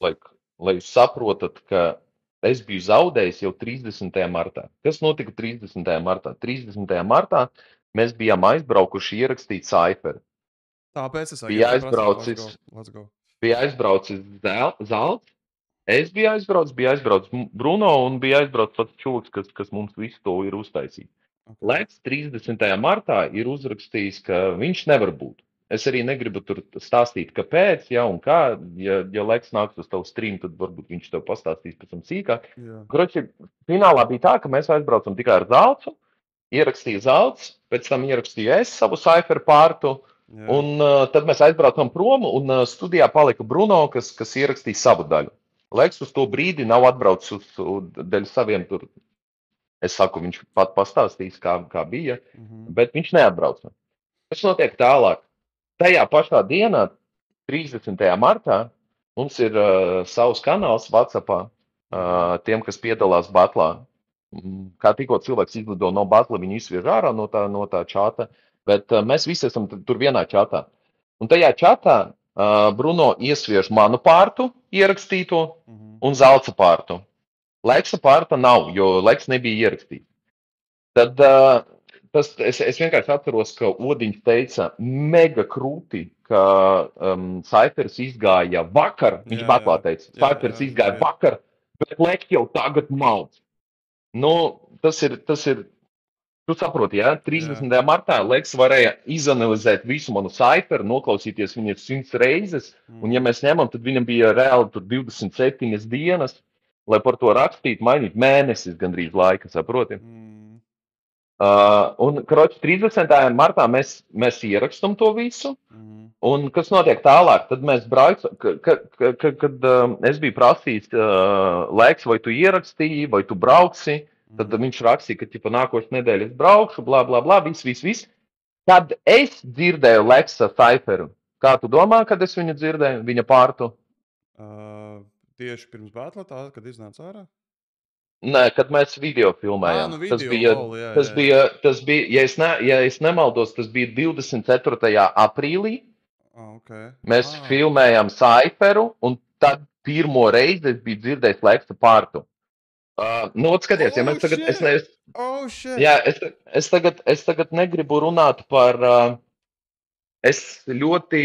lai, lai jūs saprotat, ka es biju zaudējis jau 30. martā. Kas notika 30. martā? 30. martā mēs bijām aizbraukuši ierakstīt Cypher. Tāpēc es Bija gribēju prasīt, aizbraucis, let's go. bija aizbraucis Zalts, es biju aizbraucis Bruno un bija aizbraucis pats čūks, kas mums visu to ir uztaisījis. Okay. Leks 30. martā ir uzrakstījis, ka viņš nevar būt. Es arī negribu tur stāstīt, kāpēc, ja un kā. Ja Leks nāks uz tavu stream, tad varbūt viņš tev pastāstīs pēc tam sīkāk. Kroči, finālā bija tā, ka mēs aizbraucam tikai ar Zalcu, ierakstīja Zalts, pēc tam ierakstīju es savu Cypher pārtu, un tad mēs aizbraucam prom, un studijā palika Bruno, kas ierakstīja savu daļu. Leks uz to brīdi nav atbraucis dēļ saviem tur. Es saku, viņš pat pastāstīs, kā bija, bet viņš neatbrauca. Kas notiek tālāk? Tajā pašā dienā, 30. martā, mums ir savs kanāls WhatsAppā tiem, kas piedalās batlā. Kā tikko cilvēks izlido no batla, viņu izsviež ārā no tā čata, bet mēs visi esam tur vienā čatā. Un tajā čatā Bruno iesviež manu pārtu ierakstīto un Zalca pārtu. Leksa pārta nav, jo Leks nebija ierakstīts. Tad es vienkārši atceros, ka Odiņš teica mega krūti, ka Cyphers izgāja vakar. Viņš batlā teica, Cyphers izgāja vakar, bet Leks jau tagad malc. Nu, tas ir, tu saproti, ja? 30. martā Leks varēja izanalizēt visu manu Cypheru, noklausīties viņu 100 reizes, un ja mēs ņemam, tad viņam bija reāli tur 27 dienas, lai par to rakstītu, mainīt mēnesis gandrīz laika, saproti? Un, kroči, 30. martā mēs ierakstam to visu, un kas notiek tālāk, tad mēs braucam, kad es biju prasījis, Leks, vai tu ierakstīji, vai tu brauksi, tad viņš rakstīja, ka, ķipa, nākošais nedēļa es braukšu, blā, blā, blā, viss. Kad es dzirdēju Leksa Cypheru, kā tu domā, kad es viņu dzirdēju, viņa pārtu? Tieši pirms batla, kad iznāca ārā? Nē, kad mēs video filmējām. Tas bija, ja es nemaldos, tas bija 24. aprīlī. Okay. Mēs filmējām Cypheru, un tad pirmo reizi es biju dzirdējis Leksa pārtu. Nu, skaties, ja mēs tagad... Jā, es tagad negribu runāt par... Es ļoti